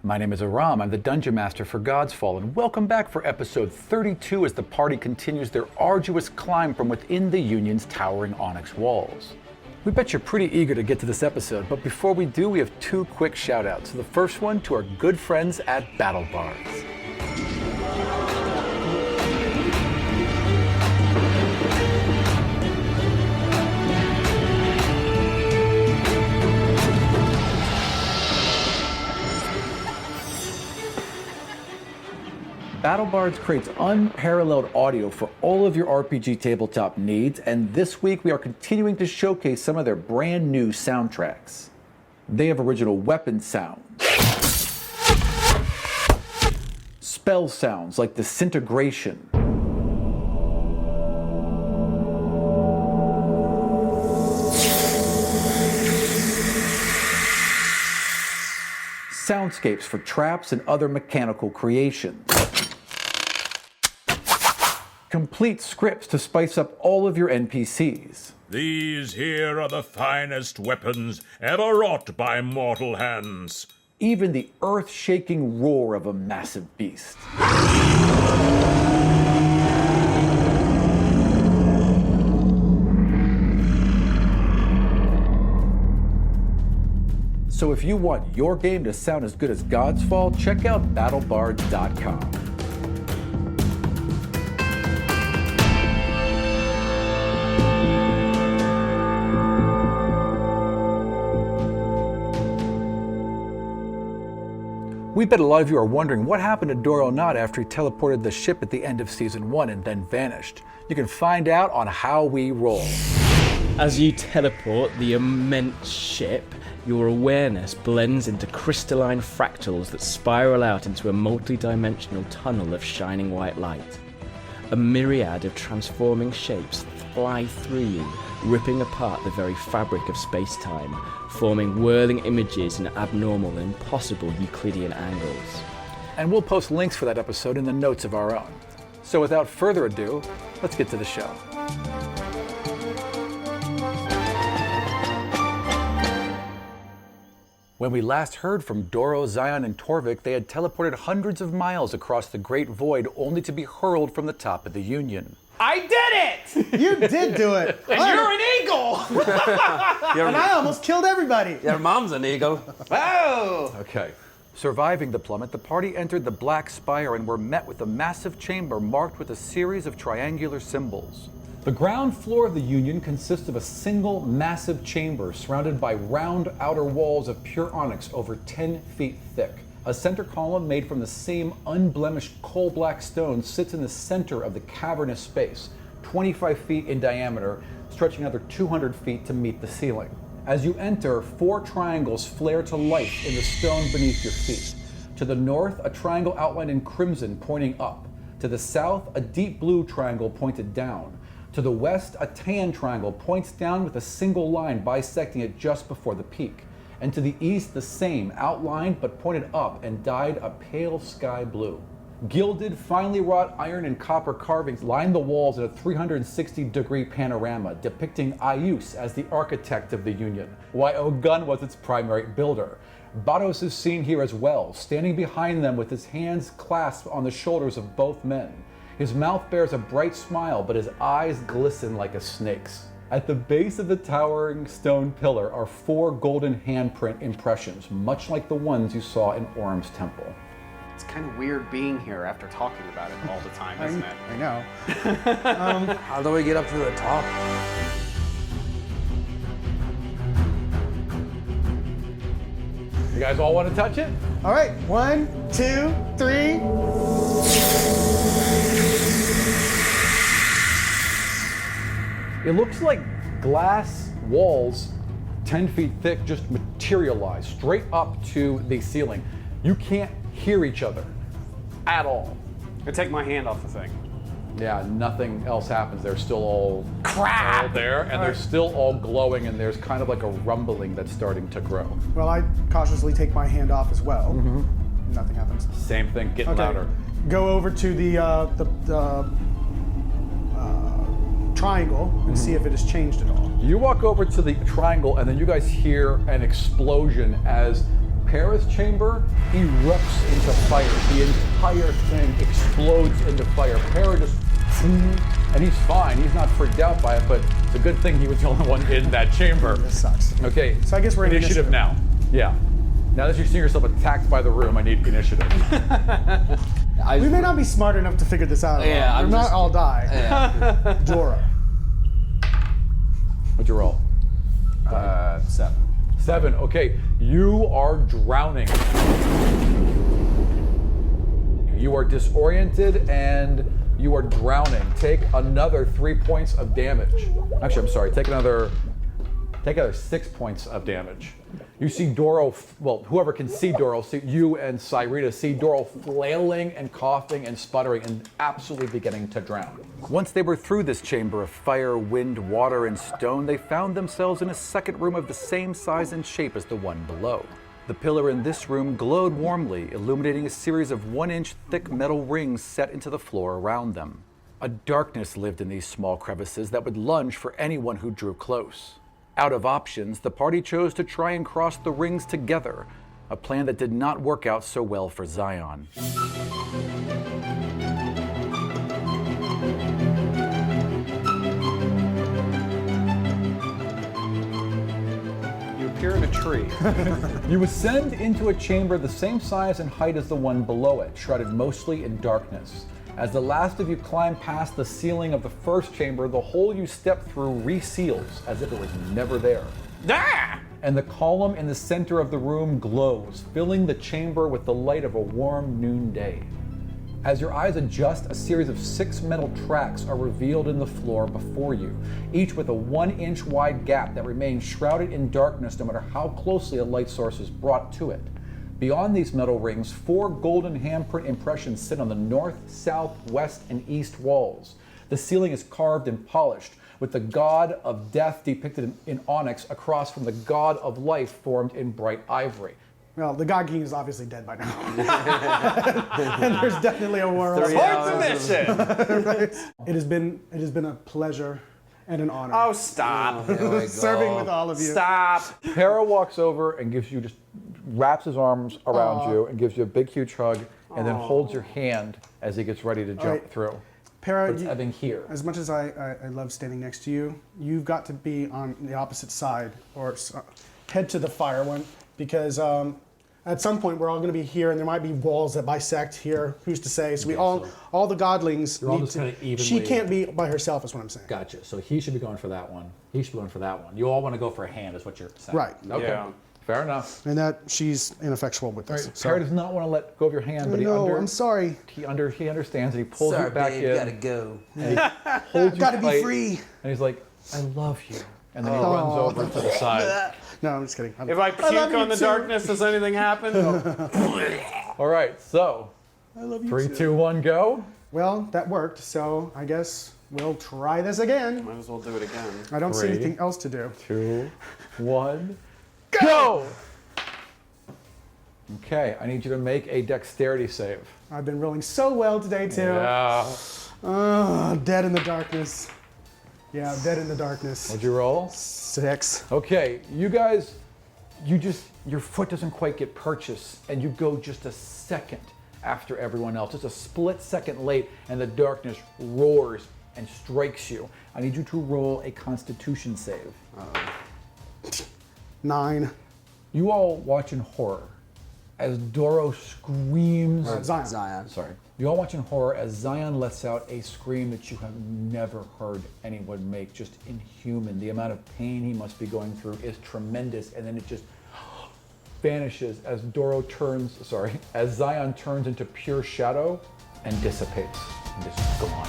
My name is Aram, I'm the Dungeon Master for Godsfall, and welcome back for episode 32 as the party continues their arduous climb from within the Union's towering onyx walls. We bet you're pretty eager to get to this episode, but before we do, we have two quick shout-outs. The first one to our good friends at Battle Bards. Battle Bards creates unparalleled audio for all of your RPG tabletop needs, and this week we are continuing to showcase some of their brand new soundtracks. They have original weapon sounds, spell sounds like disintegration, soundscapes for traps and other mechanical creations, complete scripts to spice up all of your NPCs. These here are the finest weapons ever wrought by mortal hands. Even the earth-shaking roar of a massive beast. So if you want your game to sound as good as Godsfall, check out battlebards.com. We bet a lot of you are wondering what happened to Dorro Knott after he teleported the ship at the end of Season 1 and then vanished. You can find out on How We Roll. As you teleport the immense ship, your awareness blends into crystalline fractals that spiral out into a multi-dimensional tunnel of shining white light. A myriad of transforming shapes fly through you, ripping apart the very fabric of space-time, forming whirling images in abnormal and impossible Euclidean angles. And we'll post links for that episode in the notes of our own. So without further ado, let's get to the show. When we last heard from Dorro, Xion, and Torrvic, they had teleported hundreds of miles across the Great Void only to be hurled from the top of the Union. I did it! You did do it. And you're an eagle! And I almost killed everybody. Your mom's an eagle. Oh! Okay. Surviving the plummet, the party entered the Black Spire and were met with a massive chamber marked with a series of triangular symbols. The ground floor of the Union consists of a single massive chamber surrounded by round outer walls of pure onyx over 10 feet thick. A center column made from the same unblemished coal-black stone sits in the center of the cavernous space, 25 feet in diameter, stretching another 200 feet to meet the ceiling. As you enter, 4 triangles flare to life in the stone beneath your feet. To the north, a triangle outlined in crimson pointing up. To the south, a deep blue triangle pointed down. To the west, a tan triangle points down with a single line bisecting it just before the peak. And to the east, the same, outlined but pointed up and dyed a pale sky blue. Gilded, finely wrought iron and copper carvings line the walls in a 360-degree panorama depicting Ayus as the architect of the Union, while Khalgun was its primary builder. Hardos is seen here as well, standing behind them with his hands clasped on the shoulders of both men. His mouth bears a bright smile, but his eyes glisten like a snake's. At the base of the towering stone pillar are 4 golden handprint impressions, much like the ones you saw in Aram's temple. It's kind of weird being here after talking about it all the time, isn't it? I know. How do we get up to the top? You guys all want to touch it? All right, 1, 2, 3. It looks like glass walls 10 feet thick just materialize straight up to the ceiling. You can't hear each other at all. I take my hand off the thing. Yeah, nothing else happens. They're still all there, and they're still all glowing, and there's kind of like a rumbling that's starting to grow. Well, I cautiously take my hand off as well. Nothing happens. Same thing, get louder. Go over to the triangle and see if it has changed at all. You walk over to the triangle, and then you guys hear an explosion as Para's chamber erupts into fire. The entire thing explodes into fire. Para just, and he's fine. He's not freaked out by it, but it's a good thing he was the only one in that chamber. This sucks. Okay. So I guess we're in initiative now. Yeah. Now that you're seeing yourself attacked by the room, I need initiative. We may not be smart enough to figure this out. Yeah, we might all die. Yeah. Dorro. What'd you roll? 7. 7. Okay. You are drowning. You are disoriented and you are drowning. Take another 3 points of damage. Actually, I'm sorry. Take another 6 points of damage. You see Dorro, well, whoever can see Dorro, see you and Rina see Dorro flailing and coughing and sputtering and absolutely beginning to drown. Once they were through this chamber of fire, wind, water, and stone, they found themselves in a second room of the same size and shape as the one below. The pillar in this room glowed warmly, illuminating a series of 1-inch thick metal rings set into the floor around them. A darkness lived in these small crevices that would lunge for anyone who drew close. Out of options, the party chose to try and cross the rings together, a plan that did not work out so well for Xion. You appear in a tree. You ascend into a chamber the same size and height as the one below it, shrouded mostly in darkness. As the last of you climb past the ceiling of the first chamber, the hole you step through reseals as if it was never there. Ah! And the column in the center of the room glows, filling the chamber with the light of a warm noonday. As your eyes adjust, a series of 6 metal tracks are revealed in the floor before you, each with a 1-inch wide gap that remains shrouded in darkness no matter how closely a light source is brought to it. Beyond these metal rings, 4 golden handprint impressions sit on the north, south, west, and east walls. The ceiling is carved and polished, with the god of death depicted in onyx across from the god of life formed in bright ivory. Well, the God King is obviously dead by now. And there's definitely a world. Start the mission! Right? It has been a pleasure and an honor. Oh, stop. Serving with all of you. Stop. Para walks over and wraps his arms around you and gives you a big, huge hug, and then holds your hand as he gets ready to jump through. Para, But it's ebbing here. as much as I love standing next to you, you've got to be on the opposite side or head to the fire one, because at some point we're all going to be here, and there might be walls that bisect here. Who's to say? So all the godlings You're all need just to. kinda evenly- She can't be by herself, is what I'm saying. Gotcha. So he should be going for that one. He should be going for that one. You all want to go for a hand, is what you're saying. Right. Okay. Yeah. Fair enough. And that she's ineffectual with this. Para does not want to let go of your hand, but I'm sorry. he understands, and he pulls Sorry, you back babe, in. gotta go. And he holds you Gotta be tight, free. And he's like, "I love you," and then he runs over to the side. No, I'm just kidding. If I puke love you on the too. darkness, does anything happen? All right, so I love you 3, too. 2, 1, go. Well, that worked, so I guess we'll try this again. Might as well do it again. I don't see 3, anything else to do. 2, 1, go! Okay, I need you to make a dexterity save. I've been rolling so well today, too. Yeah. Oh, dead in the darkness. Yeah, dead in the darkness. What'd you roll? 6. Okay, you guys, your foot doesn't quite get purchased, and you go just a second after everyone else, just a split second late, and the darkness roars and strikes you. I need you to roll a Constitution save. 9. You all watch in horror as Dorro screams. Zion. Sorry. You all watch in horror as Xion lets out a scream that you have never heard anyone make, just inhuman. The amount of pain he must be going through is tremendous, and then it just vanishes as as Xion turns into pure shadow and dissipates and is gone.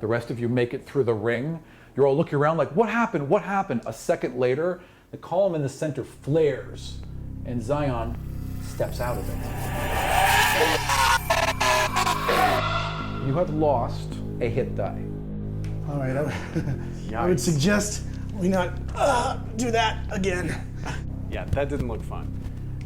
The rest of you make it through the ring. You're all looking around like, what happened? What happened? A second later, the column in the center flares, and Xion steps out of it. You have lost a hit die. All right, I would suggest we not do that again. Yeah, that didn't look fun.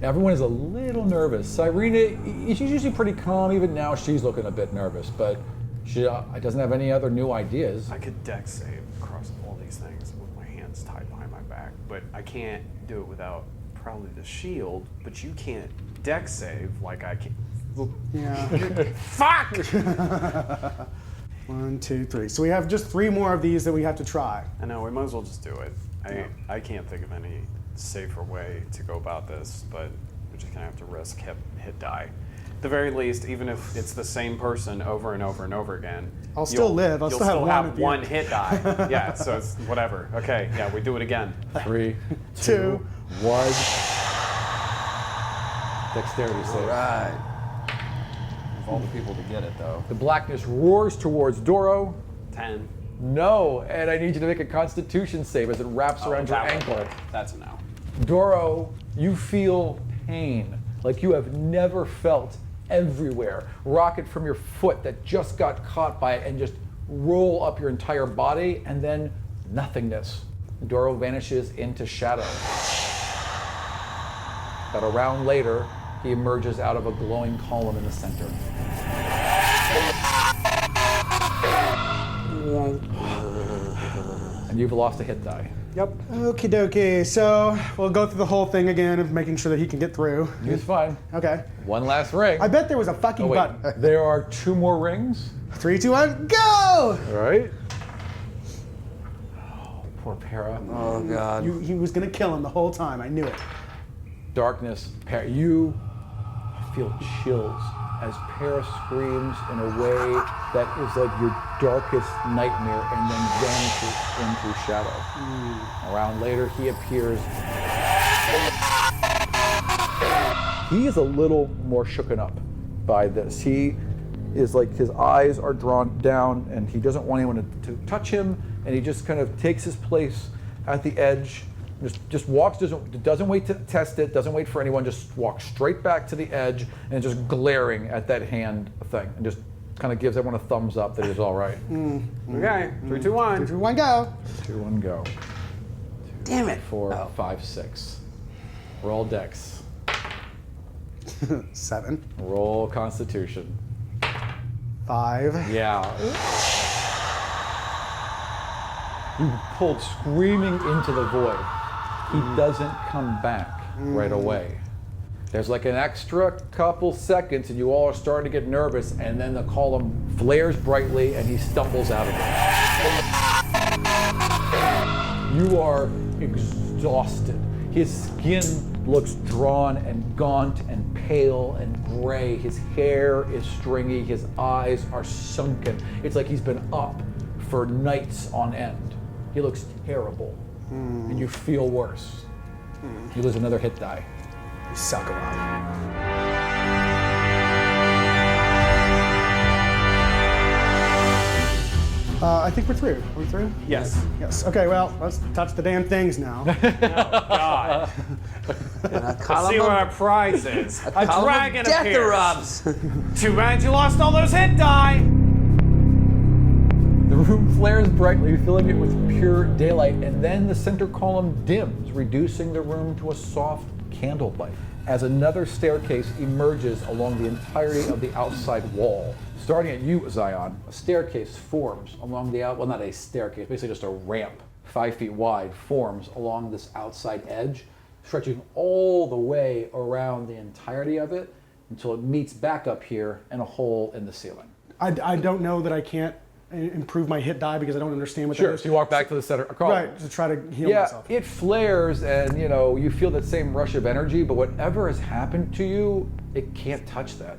Everyone is a little nervous. Rina, she's usually pretty calm. Even now, she's looking a bit nervous, but She doesn't have any other new ideas. I could dex save across all these things with my hands tied behind my back, but I can't do it without probably the shield, but you can't dex save like I can. Yeah. Fuck! 1, 2, 3. So we have just 3 more of these that we have to try. I know, we might as well just do it. I can't think of any safer way to go about this, but we're just gonna have to risk hit die. At the very least, even if it's the same person over and over and over again, I'll still live. I'll you'll still have one at the end. hit die. Yeah, so it's whatever. Okay, yeah, we do it again. 3, 2, 2. 1. Dexterity save. Right. Of all the people to get it, though. The blackness roars towards Dorro. 10. No, and I need you to make a Constitution save as it wraps around your that ankle. one. That's a no. Dorro, you feel pain like you have never felt everywhere. Rocket from your foot that just got caught by it and just roll up your entire body, and then nothingness. Dorro vanishes into shadow. About a round later, he emerges out of a glowing column in the center. And you've lost a hit die. Yep. Okie dokie. So we'll go through the whole thing again of making sure that he can get through. He's fine. Okay. One last ring. I bet there was a fucking Oh, wait. button. There are 2 more rings. 3, 2, 1, go! All right. Oh, poor Para. Oh, God. He was gonna kill him the whole time. I knew it. Darkness. You feel chills as Para screams in a way that is like your darkest nightmare and then vanishes into shadow. A round later, he appears. He is a little more shooken up by this. He is like, his eyes are drawn down and he doesn't want anyone to touch him, and he just kind of takes his place at the edge. Just walks, doesn't wait to test it, doesn't wait for anyone, just walks straight back to the edge and just glaring at that hand thing, and just kind of gives everyone a thumbs up that he's all right. Okay, 3, 2, 1. 3, 2, 1, go! 2, 1, go. Damn it. 4, 5, 6. Roll Dex. 7, Roll Constitution. 5. Yeah. You pulled screaming into the void. He doesn't come back right away. There's like an extra couple seconds and you all are starting to get nervous, and then the column flares brightly and he stumbles out of it. You are exhausted. His skin looks drawn and gaunt and pale and gray. His hair is stringy. His eyes are sunken. It's like he's been up for nights on end. He looks terrible, and you feel worse. You lose another hit die. You suck around. I think we're through. Are we through? Yes. Yes. Okay, well, let's touch the damn things now. God. Let's see what our prize is. A dragon appears. Too bad you lost all those hit die. The room flares brightly, filling it with pure daylight, and then the center column dims, reducing the room to a soft candlelight, as another staircase emerges along the entirety of the outside wall. Starting at you, Xion, a staircase forms along the well, not a staircase, basically just a ramp, 5 feet wide, forms along this outside edge, stretching all the way around the entirety of it until it meets back up here in a hole in the ceiling. I don't know that I can't improve my hit die because I don't understand what that Sure, is. so you walk back to the center column. Right, to try to heal Yeah, myself. it flares and you feel that same rush of energy, but whatever has happened to you, it can't touch that.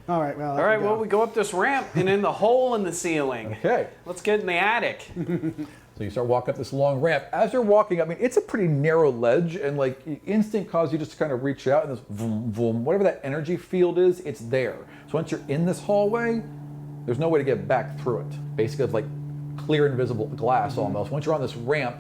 All right, well. All right, well, we go up this ramp and in the hole in the ceiling. Okay. Let's get in the attic. So you start walking up this long ramp. As you're walking, I mean, it's a pretty narrow ledge, and like instinct causes you just to kind of reach out, and this vroom, vroom, whatever that energy field is, it's there. So once you're in this hallway, there's no way to get back through it. Basically, it's like clear invisible glass almost. Once you're on this ramp,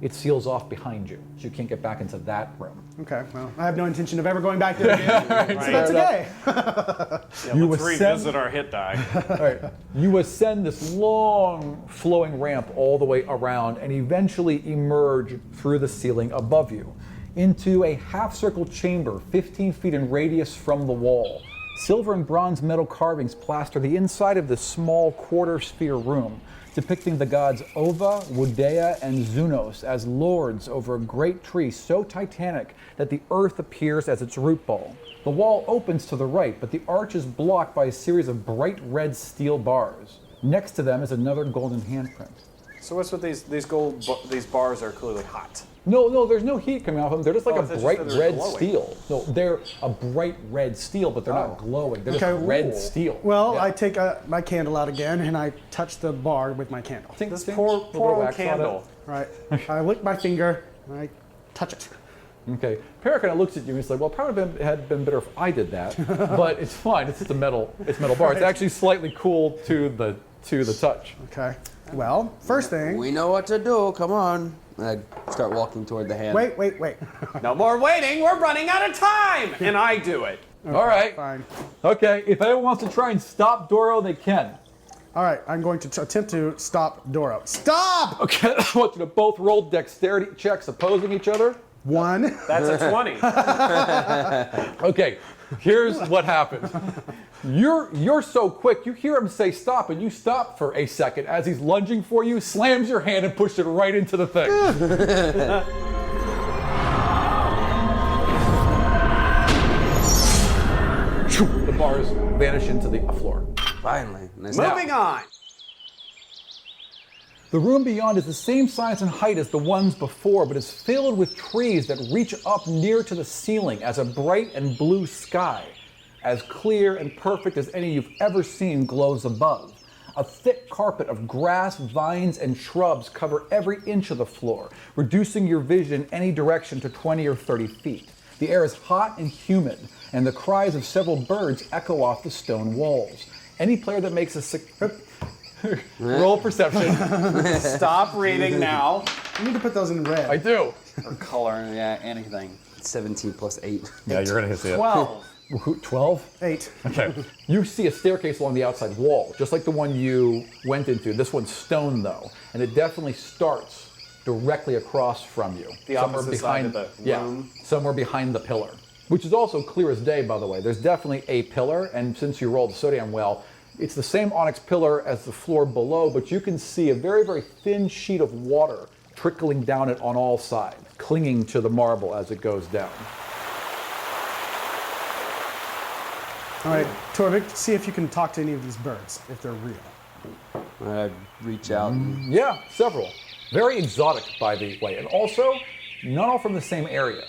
it seals off behind you, so you can't get back into that room. Okay, well, I have no intention of ever going back there again, so that's okay. Yeah, You let's ascend- revisit our hit die. All right. You ascend this long flowing ramp all the way around and eventually emerge through the ceiling above you into a half-circle chamber 15 feet in radius from the wall. Silver and bronze metal carvings plaster the inside of this small quarter-sphere room, depicting the gods Ova, Wudea, and Zunos as lords over a great tree so titanic that the earth appears as its root ball. The wall opens to the right, but the arch is blocked by a series of bright red steel bars. Next to them is another golden handprint. So what's with these bars are clearly hot? No, there's no heat coming off them. They're just like a just bright that they're red glowing. steel. No, they're a bright red steel, but they're not glowing. They're just red steel. Well, Yeah. I take my candle out again and I touch the bar with my candle. This poor old candle. Right. I lick my finger and I touch it. Okay. Para kind of looks at you and he's like, well, probably had been better if I did that, but it's fine. It's just a metal bar. It's actually slightly cool to the touch. Okay. Well, first thing. We know what to do. Come on. I start walking toward the hand. Wait. No more waiting. We're running out of time. And I do it. Okay, All right. Fine. Okay. If anyone wants to try and stop Dorro, they can. All right. I'm going to attempt to stop Dorro. Stop! Okay. I want you to both roll dexterity checks opposing each other. 1. That's a 20. Okay, here's what happened. You're so quick, you hear him say stop, and you stop for a second as he's lunging for you, slams your hand and pushes it right into the thing. The bars vanish into the floor. Finally. Nice. Moving on. The room beyond is the same size and height as the ones before, but is filled with trees that reach up near to the ceiling as a bright and blue sky, as clear and perfect as any you've ever seen, glows above. A thick carpet of grass, vines, and shrubs cover every inch of the floor, reducing your vision any direction to 20 or 30 feet. The air is hot and humid, and the cries of several birds echo off the stone walls. Any player that makes a roll perception. Stop reading now. You need to put those in red. I do. Or color, yeah, anything. 17 plus 8. Yeah, you're gonna see it. 12. 12? 8. Okay. You see a staircase along the outside wall, just like the one you went into. This one's stone, though, and it definitely starts directly across from you. The opposite side of the room? Yeah, somewhere behind the pillar, which is also clear as day, by the way. There's definitely a pillar, and since you rolled so damn well, it's the same onyx pillar as the floor below, but you can see a very, very thin sheet of water trickling down it on all sides, clinging to the marble as it goes down. All right, Torvik, see if you can talk to any of these birds, if they're real. I reach out and Yeah, several. Very exotic, by the way, and also not all from the same area.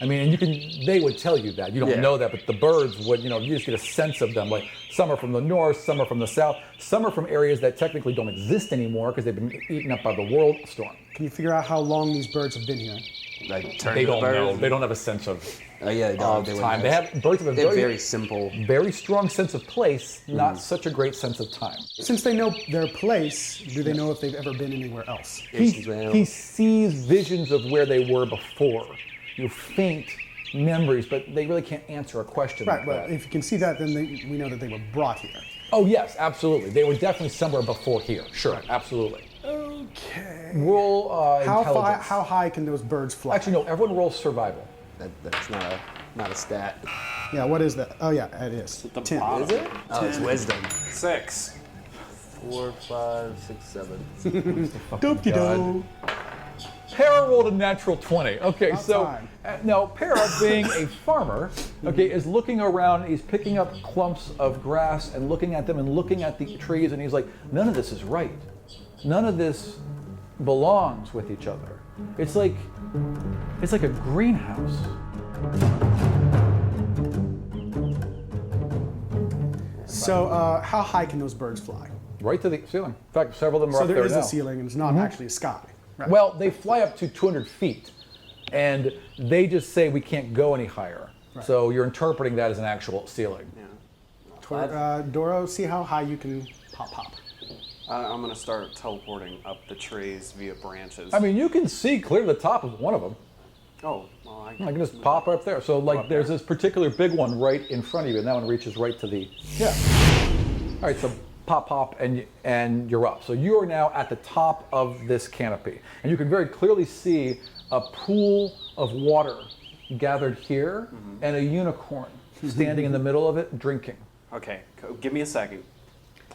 I mean, and they would tell you that. You don't know that, but the birds would, you just get a sense of them. Like, some are from the north, some are from the south, some are from areas that technically don't exist anymore because they've been eaten up by the world storm. Can you figure out how long these birds have been here? I turn They to the don't bird. know. They don't have a sense of Oh yeah, they don't. They wouldn't time. They have birds have a They have very, very simple. very strong sense of place, not such a great sense of time. Since they know their place, do they know if they've ever been anywhere else? He sees visions of where they were before. Faint memories, but they really can't answer a question Right, like well, that. if you can see that, then we know that they were brought here. Oh yes, absolutely. They were definitely somewhere before here. Sure, absolutely. Okay. Roll intelligence. How high can those birds fly? Actually, no. Everyone rolls survival. That's not a stat. Yeah, what is that? Oh yeah, it is. 10. Is it? Oh, it's wisdom. 6. 4, 5, 6, 7. Doop-de-doo. Para rolled a natural 20. Okay, so time. now Para, being a farmer, is looking around. He's picking up clumps of grass and looking at them and looking at the trees, and he's like, none of this is right. None of this belongs with each other. It's like a greenhouse. So how high can those birds fly? Right to the ceiling. In fact, several of them are So up there there is now. a ceiling and it's not actually a sky. Right. Well, they fly up to 200 feet, and they just say we can't go any higher. So you're interpreting that as an actual ceiling. Dorro, see how high you can pop. I'm going to start teleporting up the trees via branches. I mean, you can see clear to the top of one of them. Oh, well, I I can just pop up there. So, like, there's this particular big one right in front of you, and that one reaches right to the, All right, so pop, and you're up. So you are now at the top of this canopy. And you can very clearly see a pool of water gathered here and a unicorn standing in the middle of it, drinking. Okay, give me a second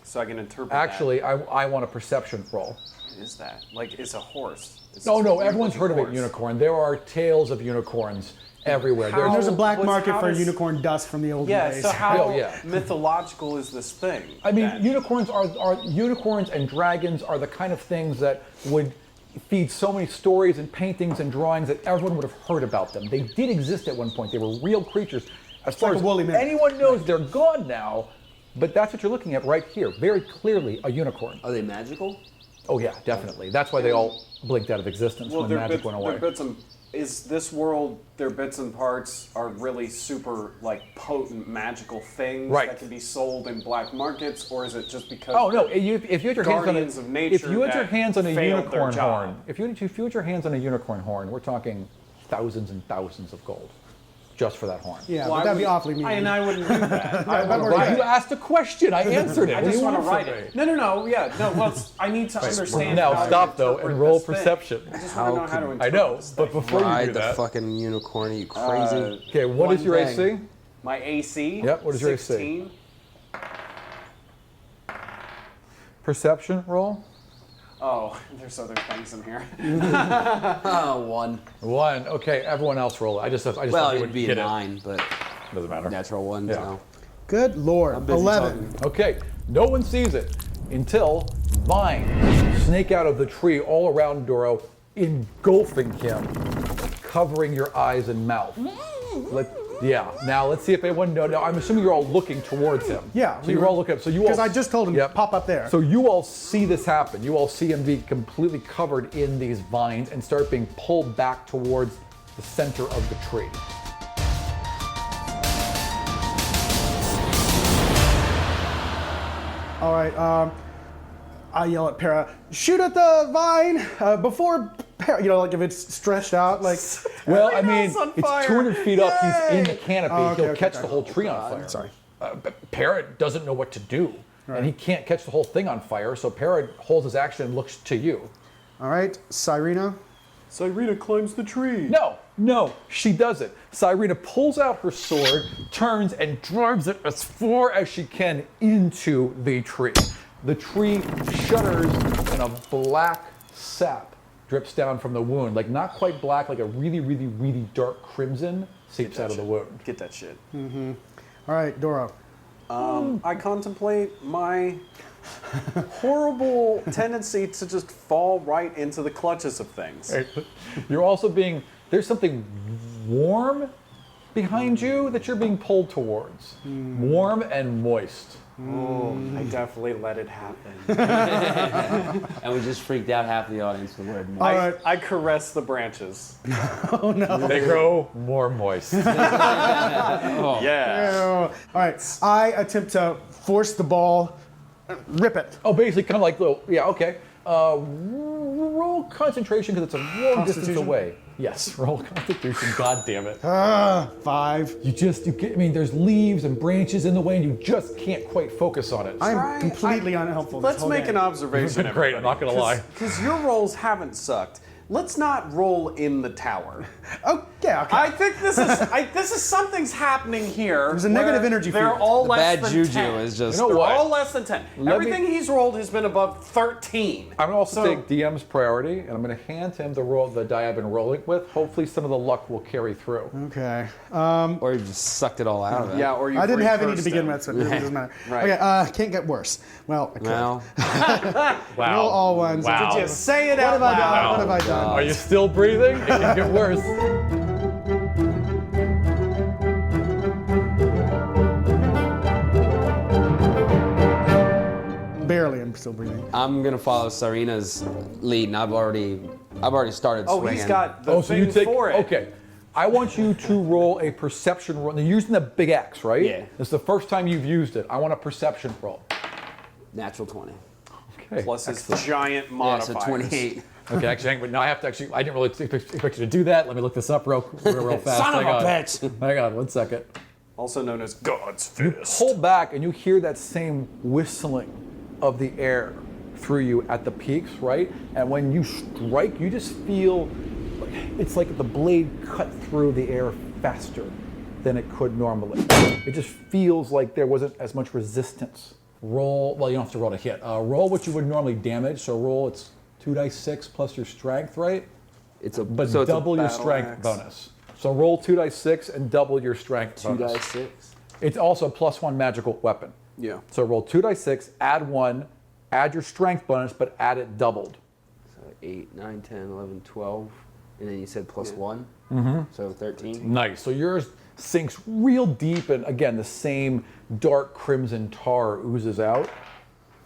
so I can interpret Actually, that. I want a perception roll. What is that? Like, it's a horse. It's No, a everyone's heard of a horse. unicorn. There are tales of unicorns everywhere. How- There's a black What's- market how for does- unicorn dust from the old Yeah, days. so how Oh, yeah. mythological is this thing? I mean, then? unicorns unicorns and dragons are the kind of things that would feed so many stories and paintings and drawings that everyone would have heard about them. They did exist at one point. They were real creatures. As far like a as woolly mammoth. anyone knows, they're gone now. But that's what you're looking at right here. Very clearly, a unicorn. Are they magical? Oh yeah, definitely. That's why they all blinked out of existence when magic went away. Is this world, their bits and parts are really super, like, potent magical things Right. that can be sold in black markets, or is it just because Oh no! If you had your hands on guardians of nature if you had your that hands on a failed their unicorn job? horn, if you had your hands on a unicorn horn, we're talking thousands and thousands of gold, just for that horn. Yeah, Well, but that'd be would- awfully mean. And I wouldn't do that. I but would we're Well, write you it. asked a question. I answered it. I What do just you want to want write from me? it. No, yeah, no. Well, I need to understand. Now how to stop though interpret and roll this thing. perception. I just want to know how to I interpret know, this but thing. before you do Ride the that, fucking unicorn. Are you crazy? okay, what is one your thing. AC? My AC. Yep, what is your AC? 16. Perception roll. Oh, there's other things in here. Oh, one. 1. Okay, everyone else roll it. I just Well, thought you it'd would be get a 9, but it. Doesn't matter. natural one. Yeah. So. Good lord. I'm busy 11. talking. Okay, no one sees it until vines snake out of the tree all around Dorro, engulfing him, covering your eyes and mouth. Now let's see if anyone knows. Now I'm assuming you're all looking towards him. Yeah, So we you're were- all looking up. So you all. Because I just told him Yep. pop up there. So you all see this happen. You all see him be completely covered in these vines and start being pulled back towards the center of the tree. All right. I yell at Para, shoot at the vine before Para, like if it's stretched out, like. Well, I mean, Rina's on it's fire. 200 feet up. He's in the Yay! canopy. Oh, okay, He'll okay, catch okay. the whole tree on fire. Sorry. But Parrot doesn't know what to do, and he can't catch the whole thing on fire. So Parrot holds his action and looks to you. All right, Cyrena. Cyrena climbs the tree. No, she doesn't. Cyrena pulls out her sword, turns, and drives it as far as she can into the tree. The tree shudders, and a black sap drips down from the wound. Like, not quite black, like a really, really, really dark crimson seeps out of the wound. Get that shit. All right, Dorro. I contemplate my horrible tendency to just fall right into the clutches of things. You're also there's something warm behind you that you're being pulled towards. Warm and moist. I definitely let it happen. And we just freaked out half the audience with the word. All right. I caress the branches. They grow more moist. Yeah. All right, I attempt to force the ball, rip it. Oh, basically, kind of like little. Yeah, okay. Roll concentration because it's a long distance Constitution? away. Yes, roll Constitution. God damn it! 5. I mean, there's leaves and branches in the way, and you just can't quite focus on it. I'm completely unhelpful. Let's make an observation. Great, I'm not gonna lie. Because your rolls haven't sucked. Let's not roll in the tower. Oh, yeah, okay. I think this is something's happening here. There's a negative where energy They're field. all The less bad than juju 10. is just. You know They're what? all less than 10. Let Everything he's rolled has been above 13. I'm gonna also So- take DM's priority, and I'm gonna hand him the die I've been rolling with. Hopefully, some of the luck will carry through. Okay. Or you just sucked it all out of it. Yeah, or you. I didn't have any to free-cursed begin him. with, so it really doesn't matter. Right. Okay, can't get worse. Well, I could. Well, Wow. Roll all ones. Wow. Did you say it What out have I done? loud? What have I done? Are you still breathing? It can get worse. Barely, I'm still breathing. I'm gonna follow Cyrena's lead, and I've already started Oh, swinging. he's got the Oh, so thing you take. for it. Okay. I want you to roll a perception roll. You're using the big X, right? Yeah. It's the first time you've used it. I want a perception roll. Natural 20. Okay. Plus his giant Yeah, modifiers. so 28. Okay, actually, but now I have to actually. I didn't really expect you to do that. Let me look this up real fast. Son of Hang a on. bitch! Hang on, 1 second. Also known as God's Fist. Pull back, and you hear that same whistling of the air through you at the peaks, right? And when you strike, you just feel it's like the blade cut through the air faster than it could normally. It just feels like there wasn't as much resistance. Roll, well, you don't have to roll to hit. Roll what you would normally damage, so roll, it's 2d6 plus your strength, right? But so double your battle strength axe. bonus. So roll 2d6 and double your strength bonus. 2d6. It's also a +1 magical weapon. Yeah. So roll 2d6, add 1, add your strength bonus, but add it doubled. So 8, 9, 10, 11, 12. And then you said +1. So 13. Nice. So yours sinks real deep, and again, the same dark crimson tar oozes out.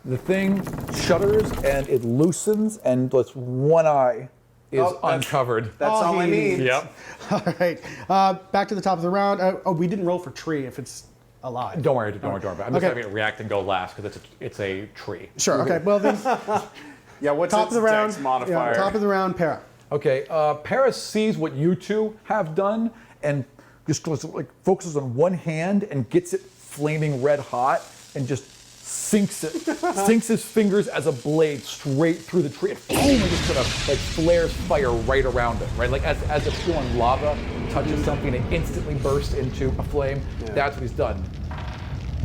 The thing shudders and it loosens, and lets one eye is uncovered. That's all I need. Yep. All right. Back to the top of the round. Oh, we didn't roll for tree if it's alive. Don't worry about it. I'm just Okay. having it react and go last because it's a tree. Sure. Okay. Well then, Yeah, what's top of its the round. dex modifier? Yeah, top of the round, Para. Okay, Paris sees what you two have done and just goes, like, focuses on one hand and gets it flaming red hot and just sinks his fingers as a blade straight through the tree. And boom, it just sort of like flares fire right around it, right? Like as if spewing lava touches something, it instantly bursts into a flame. That's what he's done.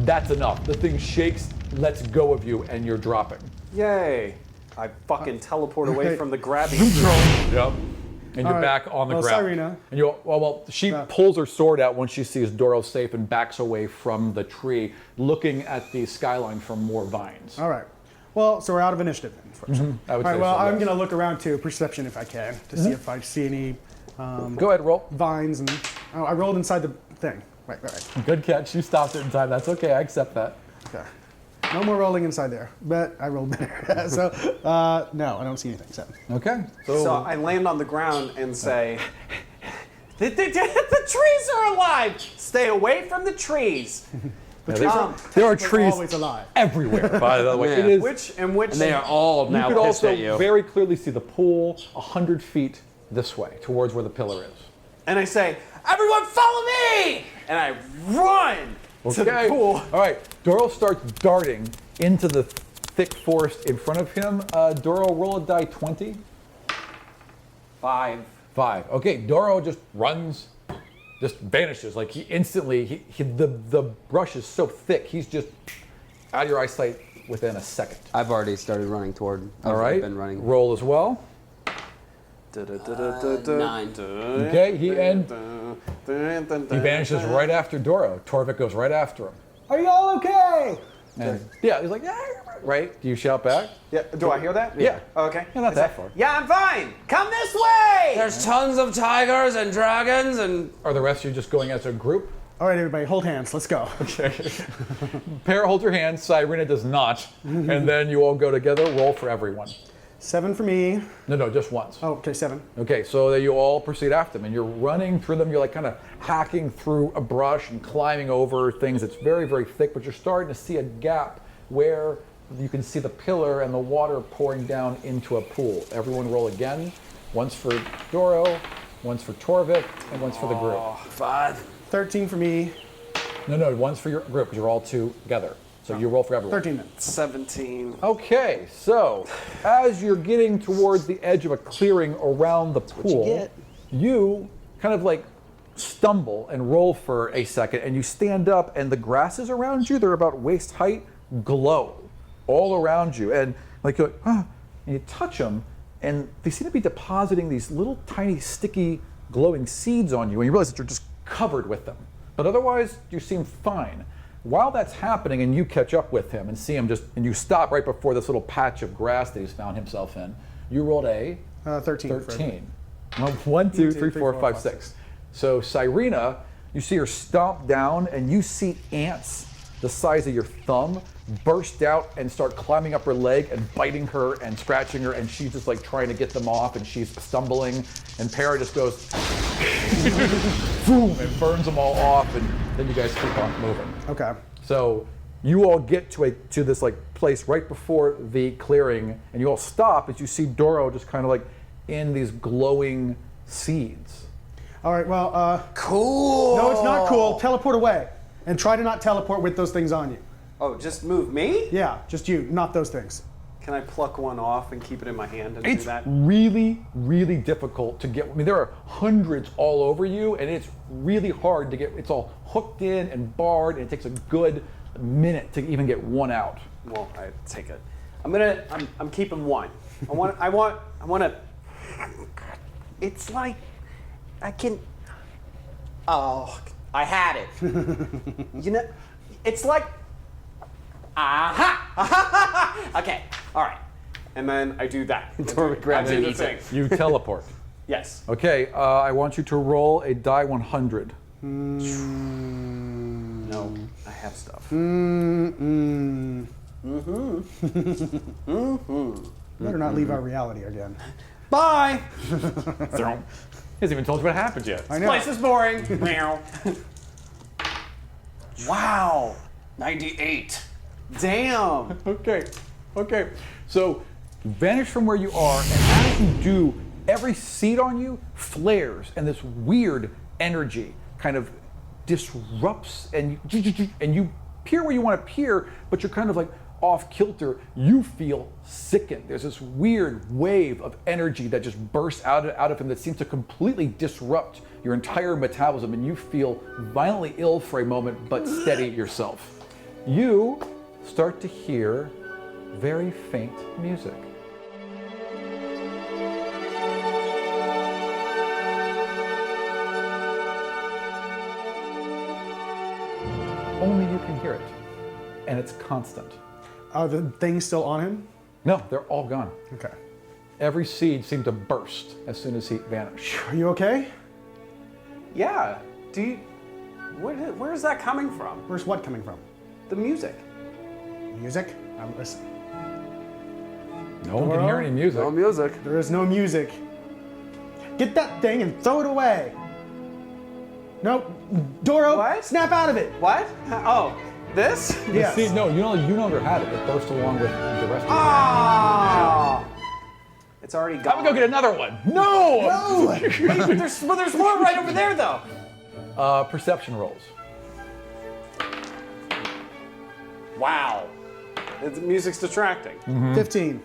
That's enough. The thing shakes, lets go of you, and you're dropping. Yay. I fucking teleport away from the grabby. Yep. And you're right. back on the Well, ground. Cyrena. And you she pulls her sword out once she sees Dorro safe and backs away from the tree, looking at the skyline for more vines. All right. Well, so we're out of initiative then. Unfortunately. I would All right. say Well, so, I'm yes. going to look around too, perception if I can, to see if I see any Go ahead, roll. vines and. Oh, I rolled inside the thing. Right. Good catch. You stopped it in time. That's okay. I accept that. Okay. No more rolling inside there, but I rolled better. So, no, I don't see anything. So. Okay. So I land on the ground and say, the trees are alive! Stay away from the trees! there are trees Always alive. everywhere, by the way. Yeah. It is. Which And they are all You now could pissed also at you. very clearly see the pool 100 feet this way, towards where the pillar is. And I say, everyone follow me! And I run to the pool. All right. Dorro starts darting into the thick forest in front of him. Dorro, roll a die 20. 5. 5. Okay. Dorro just runs, just vanishes. Like he instantly, the brush is so thick, he's just out of your eyesight within a second. I've already started running toward. All right. I've been running. Roll as well. 9. Okay. He vanishes right after Dorro. Torrvic goes right after him. Are you all okay? And yeah, he's like, yeah, right. Do you shout back? Yeah, do I hear that? Yeah. Okay. Yeah, not that far. Yeah, I'm fine. Come this way! There's tons of tigers and dragons and. Are the rest of you just going as a group? All right, everybody, hold hands. Let's go. Para holds your hand, Cyrena does not, and then you all go together. Roll for everyone. 7 for me. No, just once. Oh, okay, 7. Okay, so then you all proceed after them, and you're running through them. You're like kind of hacking through a brush and climbing over things. It's very, very thick, but you're starting to see a gap where you can see the pillar and the water pouring down into a pool. Everyone roll again. Once for Dorro, once for Torrvic, and once for the group. 5. 13 for me. No, one's for your group because you're all together. So you roll for everyone. 13 minutes. 17. Okay, so as you're getting towards the edge of a clearing around the pool, you kind of like stumble and roll for a second, and you stand up, and the grasses around you, they're about waist height, glow all around you. And like you're like, and you touch them, and they seem to be depositing these little tiny sticky glowing seeds on you, and you realize that you're just covered with them. But otherwise, you seem fine. While that's happening and you catch up with him and see him and you stop right before this little patch of grass that he's found himself in, you rolled a 13. 13. Well, 1, 2, 3, 4, 5, 6. So Cyrena, you see her stomp down and you see ants the size of your thumb burst out and start climbing up her leg and biting her and scratching her, and she's just like trying to get them off, and she's stumbling, and Para just goes boom and burns them all off, and then you guys keep on moving. Okay. So you all get to this like place right before the clearing, and you all stop as you see Dorro just kind of like in these glowing seeds. All right, well, Cool. no, it's not cool. Teleport away. And try to not teleport with those things on you. Oh, just move me? Yeah, just you, not those things. Can I pluck one off and keep it in my hand and It's do that? really, really difficult to get. I mean, there are hundreds all over you, and it's really hard to get. It's all hooked in and barred, and it takes a good minute to even get one out. Well, I take it. I'm keeping one. I want to. It's like I can. Oh, I had it. You know, it's like. Aha! Okay, all right. And then I do that. Torrvic grabs I it do and the eats thing. You teleport. Yes. Okay, I want you to roll a die 100. No, I have stuff. Better not leave our reality again. Bye. He hasn't even told you what happened yet. I know. Place is boring. Meow. Wow. 98. Damn. Okay. So you vanish from where you are, and as you do, every seed on you flares, and this weird energy kind of disrupts, and you peer where you want to peer, but you're kind of like off kilter. You feel sickened. There's this weird wave of energy that just bursts out of him that seems to completely disrupt your entire metabolism, and you feel violently ill for a moment, but steady yourself. You start to hear very faint music. Only you can hear it, and it's constant. Are the things still on him? No, they're all gone. Okay. Every seed seemed to burst as soon as he vanished. Are you okay? Yeah. Where is that coming from? Where's what coming from? The music. Music? Listen. No one can hear any music. No music. There is no music. Get that thing and throw it away. No, Dorro, What? snap out of it. What? Oh, this? Yes. See, no, you no longer had it. It burst along with the rest of it. Ah! It's already gone. I'm gonna go get another one. No! No! There's more right over there, though. Perception rolls. Wow. The music's distracting. 15.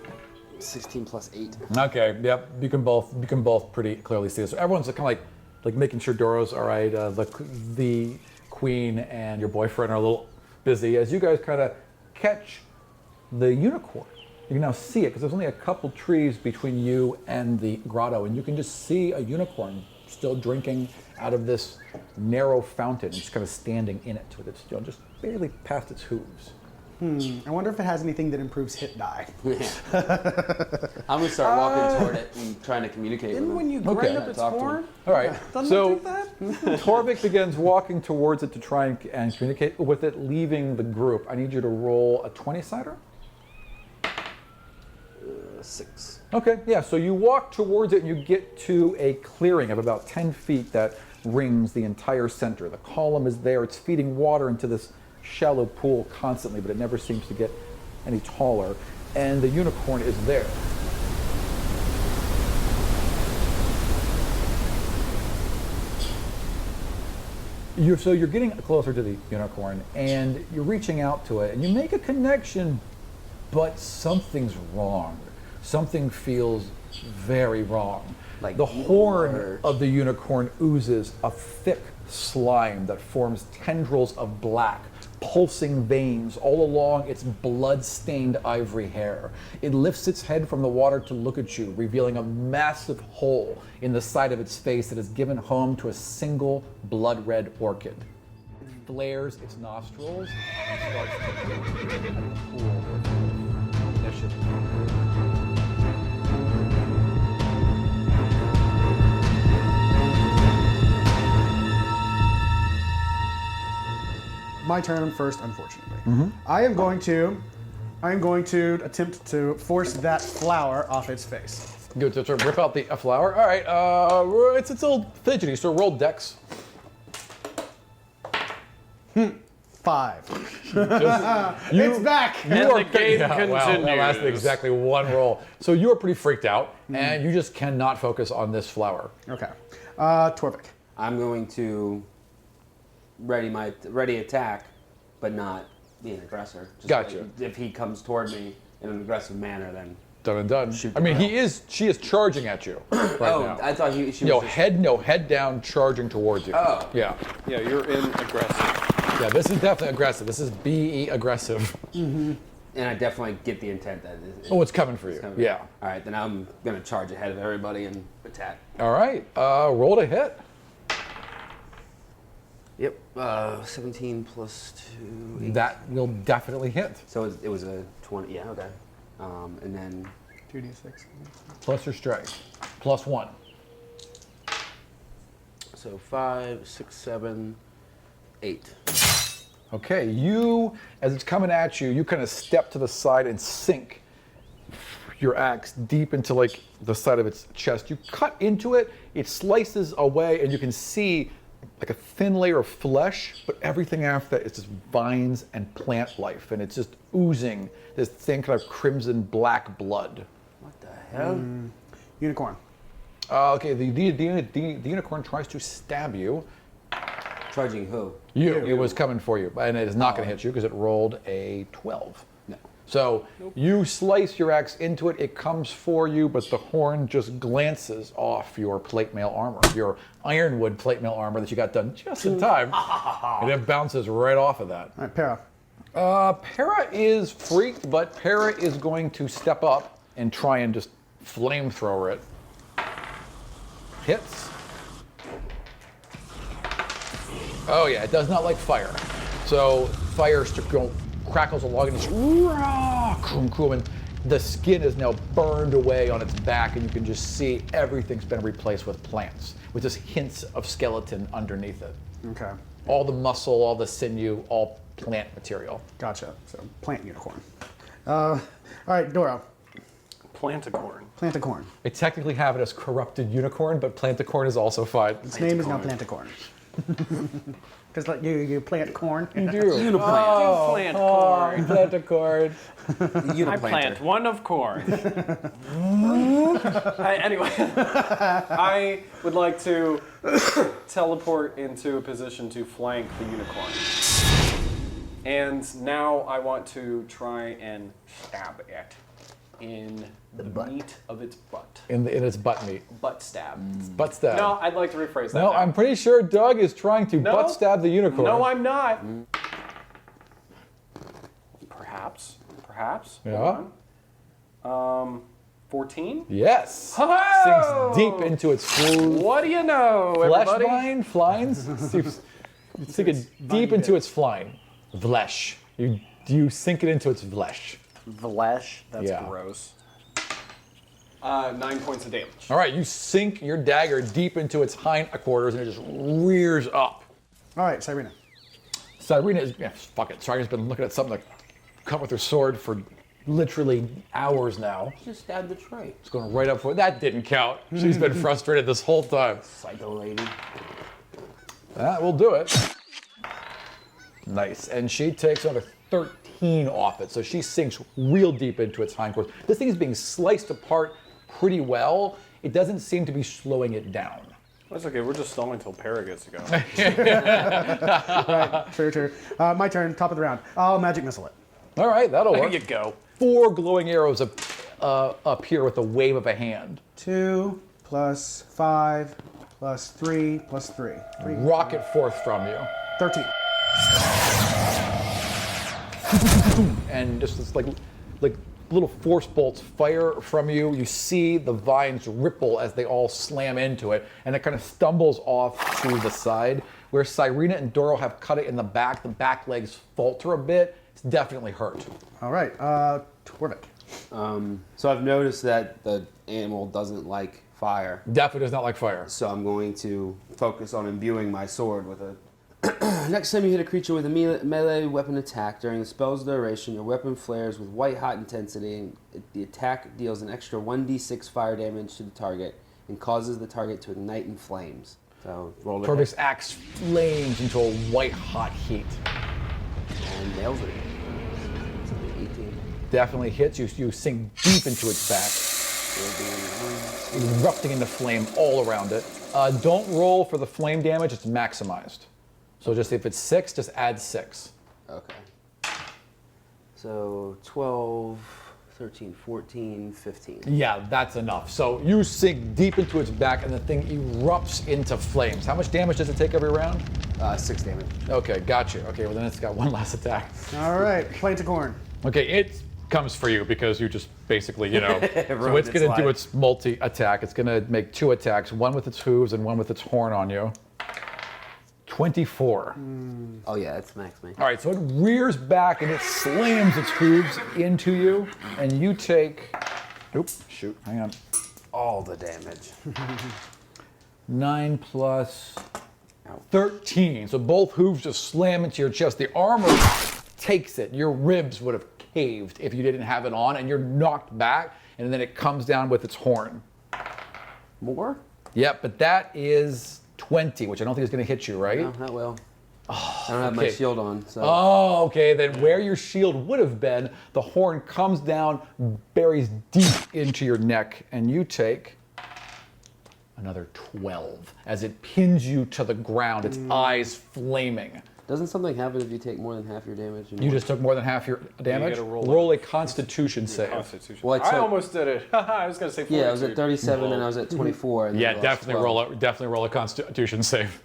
16 plus 8. Okay, yep. You can both pretty clearly see this. So everyone's kind of like making sure Dorro's all right. The queen and your boyfriend are a little busy as you guys kind of catch the unicorn. You can now see it because there's only a couple trees between you and the grotto, and you can just see a unicorn still drinking out of this narrow fountain, just kind of standing in it with its, just barely past its hooves. I wonder if it has anything that improves hit die. I'm gonna start walking toward it and trying to communicate with Didn't him. when you Okay. grind up its Talk to horn? him. All right, Doesn't so it do that? Torrvic begins walking towards it to try and communicate with it, leaving the group. I need you to roll a 20-sider. 6. Okay, yeah, so you walk towards it and you get to a clearing of about 10 feet that rings the entire center. The column is there, it's feeding water into this shallow pool constantly, but it never seems to get any taller. And the unicorn is there. So you're getting closer to the unicorn and you're reaching out to it and you make a connection, but something's wrong. Something feels very wrong. Like the horn water. of the unicorn oozes a thick slime that forms tendrils of black, pulsing veins all along its blood-stained ivory hair. It lifts its head from the water to look at you, revealing a massive hole in the side of its face that has given home to a single blood-red orchid. It flares its nostrils and starts to move like a pool of initiative. My turn first, unfortunately. I am going to attempt to force that flower off its face. Good, so rip out the flower. All right, it's a little fidgety, so roll dex. 5. It's back. And the game Wow, that lasted continues. exactly one roll. So you are pretty freaked out, and you just cannot focus on this flower. Okay. Torvik. I'm going to ready attack, but not be an aggressor. Just Gotcha. like if he comes toward me in an aggressive manner, then. Done and done. Shoot I mean, the she is charging at you right now. I thought she was Head down, charging towards you. Oh. Yeah. Yeah, you're in aggressive. Yeah, this is definitely aggressive. This is BE aggressive. And I definitely get the intent that Oh, it's coming for you. Yeah. All right, then I'm going to charge ahead of everybody and attack. All right. Roll to hit. Yep. 17 plus 2. 8. That will definitely hit. So it was a 20. Yeah, okay. And then 2d6. Plus your strike. Plus 1. so 5, 6, 7, 8. Okay, you, as it's coming at you, you kind of step to the side and sink your axe deep into like the side of its chest. You cut into it, it slices away, and you can see like a thin layer of flesh, but everything after that is just vines and plant life, and it's just oozing this thin kind of crimson black blood. What the hell? Unicorn. Okay, the unicorn tries to stab you. Charging who? It was coming for you, and it is not going to hit you because it rolled a 12. No. So you slice your axe into it, it comes for you, but the horn just glances off your plate mail armor, your ironwood plate mail armor that you got done just in time, and it bounces right off of that. All right, Para. Para is freaked, but Para is going to step up and try and just flamethrower it. Hits. Oh yeah, it does not like fire. So fire crackles along and and the skin is now burned away on its back, and you can just see everything's been replaced with plants, with just hints of skeleton underneath it. Okay. All the muscle, all the sinew, all plant material. Gotcha. So plant unicorn. All right, Dorro. Planticorn. Planticorn. I technically have it as corrupted unicorn, but planticorn is also fine. Its name is now Planticorn. Because like you plant corn. You do. You plant corn. Planticorn. I plant one of corn. Anyway, I would like to teleport into a position to flank the unicorn. And now I want to try and stab it in the meat of its butt. In its butt meat. Butt stab. Butt stab. No, I'd like to rephrase that. No, now. I'm pretty sure Doug is trying to butt stab the unicorn. No, I'm not. Perhaps. Yeah. Hold on. 14? Yes. Ho-ho! Sinks deep into its What do you know, flesh everybody? flines. You sink it deep into its flying. Flesh. You sink it into its flesh. Vlesh? That's Yeah. gross. 9 points of damage. All right, you sink your dagger deep into its hindquarters, and it just rears up. All right, Cyrena. Cyrena is, fuck it. Cyrena's been looking at something to cut with her sword for literally hours now. Just stabbed the tray. It's going right up for it. That didn't count. She's been frustrated this whole time. Psycho lady. That will do it. Nice. And she takes another 13 off it. So she sinks real deep into its hindquarters. This thing is being sliced apart pretty well. It doesn't seem to be slowing it down. That's okay, we're just stalling until Para gets to go. Right, sure. My turn, top of the round. I'll magic missile it. All right, that'll There work. you go. 4 glowing arrows appear with a wave of a hand. 2 plus 5 plus 3 plus 3. Rocket forth from you. 13. And just this, like little force bolts fire from you. You see the vines ripple as they all slam into it, and it kind of stumbles off to the side. Where Cyrena and Dorro have cut it in the back legs falter a bit. It's definitely hurt. All right, Torrvic. So I've noticed that the animal doesn't like fire. Definitely does not like fire. So I'm going to focus on imbuing my sword with a... Next time you hit a creature with a melee weapon attack, during the spell's duration, your weapon flares with white-hot intensity, and the attack deals an extra 1d6 fire damage to the target and causes the target to ignite in flames. So roll it. Torvic's axe flames into a white-hot heat. And nails it. So 18. Definitely hits you. You sink deep into its back, erupting into flame all around it. Don't roll for the flame damage. It's maximized. So just if it's 6, just add 6. Okay. So 12, 13, 14, 15. Yeah, that's enough. So you sink deep into its back and the thing erupts into flames. How much damage does it take every round? 6 damage. Okay, gotcha. Okay, well then it's got one last attack. All right, Planticorn. Okay, it comes for you because you just basically, so it's Ruined going its to do life. its multi-attack. It's going to make 2 attacks, one with its hooves and one with its horn on you. 24. Oh yeah, that smacks me. All right, so it rears back and it slams its hooves into you, and you take, shoot, hang on, All the damage. 9 plus 13. So both hooves just slam into your chest. The armor takes it. Your ribs would have caved if you didn't have it on, and you're knocked back, and then it comes down with its horn. More? Yep, but that is 20, which I don't think is going to hit you, right? No, that will. I don't have my okay. shield on, so. Oh, okay. Then where your shield would have been, the horn comes down, buries deep into your neck, and you take another 12 as it pins you to the ground, its eyes flaming. Doesn't something happen if you take more than half your damage? You just took more than half your damage? gotta roll a Constitution save. Constitution. Well, I I took- almost did it. I was gonna say 42. Yeah, I was at 37 and I was at 24. And Yeah, then I lost definitely roll a Constitution save.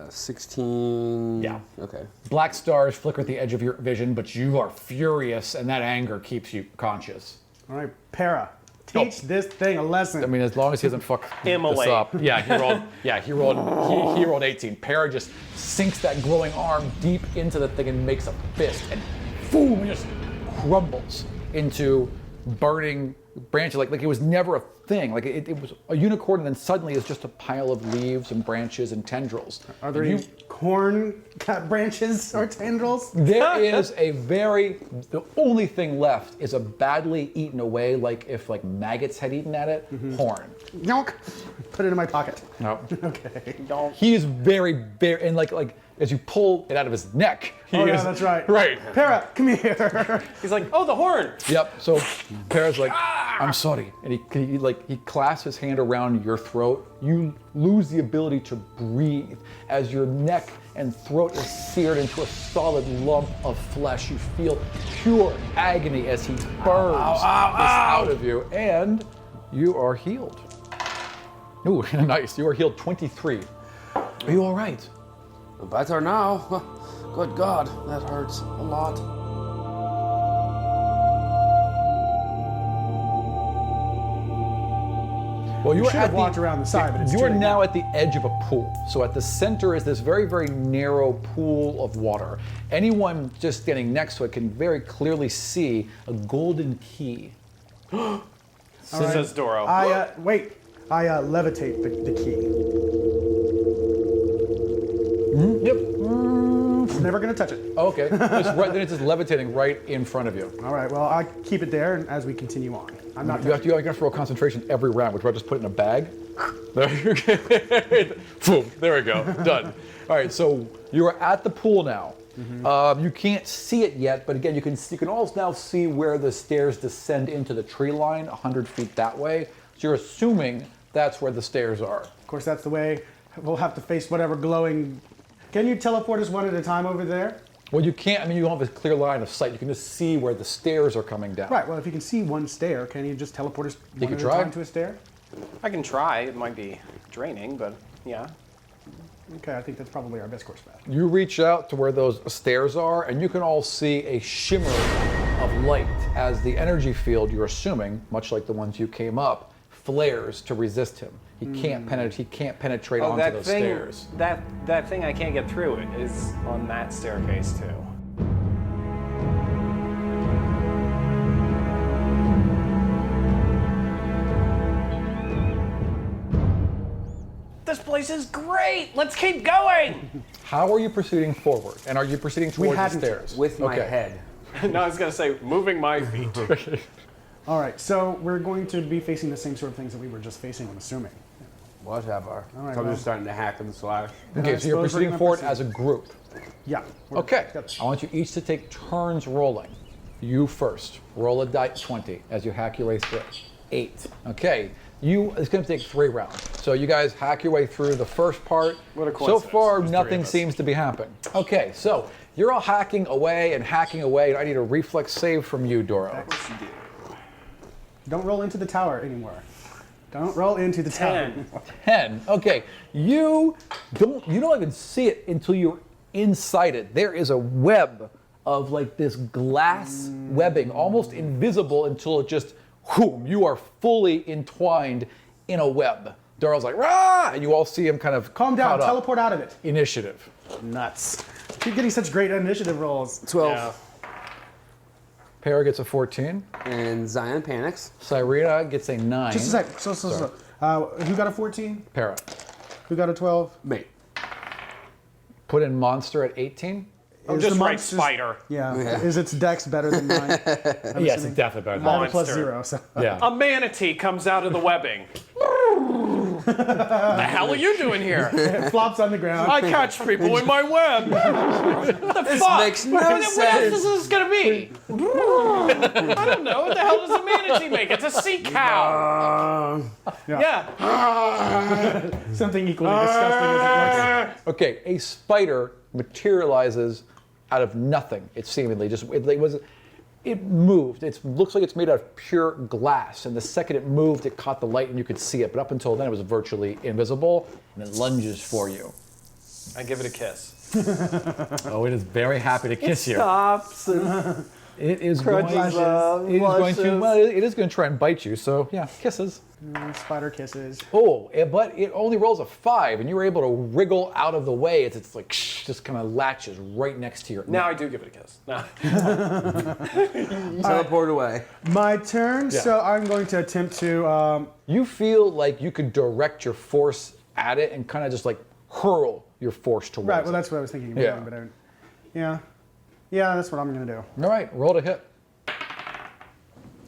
16. Yeah. Okay. Black stars flicker at the edge of your vision, but you are furious, and that anger keeps you conscious. All right, Para. Teach this thing a lesson. I mean, as long as he doesn't fuck this Immolate. up. Yeah, he rolled 18. Para just sinks that glowing arm deep into the thing and makes a fist, and boom, it just crumbles into burning branches. Like it was never a thing. Like it was a unicorn, and then suddenly it's just a pile of leaves and branches and tendrils. Are there And any corn branches or tendrils? There is the only thing left is a badly eaten away, like if like maggots had eaten at it, horn. Yonk. Put it in my pocket. No. Okay. He is very, and like as you pull it out of his neck. He Oh, yeah, is, that's right. Right. Para, come here. He's like, oh, the horn. Yep. So Para's like, I'm sorry, and he clasps his hand around your throat. You lose the ability to breathe as your neck and throat is seared into a solid lump of flesh. You feel pure agony as he burns this out of you, and you are healed. Ooh, nice. You are healed 23. Are you all right? Better now. Good God, that hurts a lot. Well, You should have walked around the side, but it's you too are late now at the edge of a pool. So at the center is this very, very narrow pool of water. Anyone just standing next to it can very clearly see a golden key. Says Dorro. I levitate the key. Yep. It's never gonna touch it. Okay. Then it's just levitating right in front of you. All right. Well, I keep it there as we continue on. I'm not. You have to roll concentration every round, which I just put it in a bag. Boom. There we go. Done. All right. So you are at the pool now. You can't see it yet, but again, you can all now see where the stairs descend into the tree line, 100 feet that way. So you're assuming that's where the stairs are. Of course, that's the way. We'll have to face whatever glowing. Can you teleport us one at a time over there? Well, you can't. I mean, you don't have a clear line of sight. You can just see where the stairs are coming down. Right. Well, if you can see one stair, can you just teleport us one could at try. a time to a stair? I can try. It might be draining, but yeah. Okay, I think that's probably our best course of action. You reach out to where those stairs are, and you can all see a shimmer of light as the energy field, you're assuming, much like the ones you came up, flares to resist him. He can't penetrate onto that those thing, stairs. that thing I can't get through it is on that staircase too. This place is great. Let's keep going. How are you proceeding forward? And are you proceeding towards the hadn't stairs? With my Okay. head. No, I was gonna say moving my feet. All right, so we're going to be facing the same sort of things that we were just facing, I'm assuming. Whatever. All right, so I'm well. just starting to hack and slash. Okay, I so you're suppose we're proceeding gonna forward proceed. as a group. Yeah. we're Okay, together. I want you each to take turns rolling. You first. Roll a die 20 as you hack your way through. 8. Okay, it's going to take 3 rounds. So you guys hack your way through the first part. What a So coincidence. far, There's 3 nothing of us. seems to be happening. Okay, so you're all hacking away, and I need a reflex save from you, Dorro. Don't roll into the tower anymore. Don't roll into the tower. 10. Okay, you don't even see it until you're inside it. There is a web of like this glass webbing, almost invisible until it just, whoom, you are fully entwined in a web. Dorro's like, rah! And you all see him kind of Calm down, caught up. teleport out of it. Initiative. Nuts. Keep getting such great initiative rolls. 12. Yeah. Para gets a 14. And Xion panics. Cyrena gets a 9. Just a sec. So. Who got a 14? Para. Who got a 12? Mate. Put in monster at 18. Oh, Is just the write monster's- spider. Yeah. Is its dex better than mine? Yes, it's definitely better than I have a plus Monster. 0, so. Yeah. A manatee comes out of the webbing. The hell are you doing here? It flops on the ground. I catch people in my web. What the fuck? makes no what else sense. is this gonna be? I don't know. What the hell does a manatee make? It's a sea cow. Yeah. Something equally disgusting as it looks. Okay, a spider materializes out of nothing. It seemingly just it moved. It looks like it's made out of pure glass. And the second it moved, it caught the light and you could see it. But up until then, it was virtually invisible. And it lunges for you. I give it a kiss. Oh, it is very happy to kiss you. Stops. It is going to try and bite you. So yeah, kisses. Spider kisses. Oh, but it only rolls a 5, and you were able to wriggle out of the way. It's like just kind of latches right next to your. Now I do give it a kiss. No. Teleport away. My turn, Yeah. so I'm going to attempt to. You feel like you could direct your force at it and kind of just like hurl your force towards Right, it. well, that's what I was thinking of Yeah. doing, but I, yeah. Yeah, that's what I'm going to do. All right, roll to hit.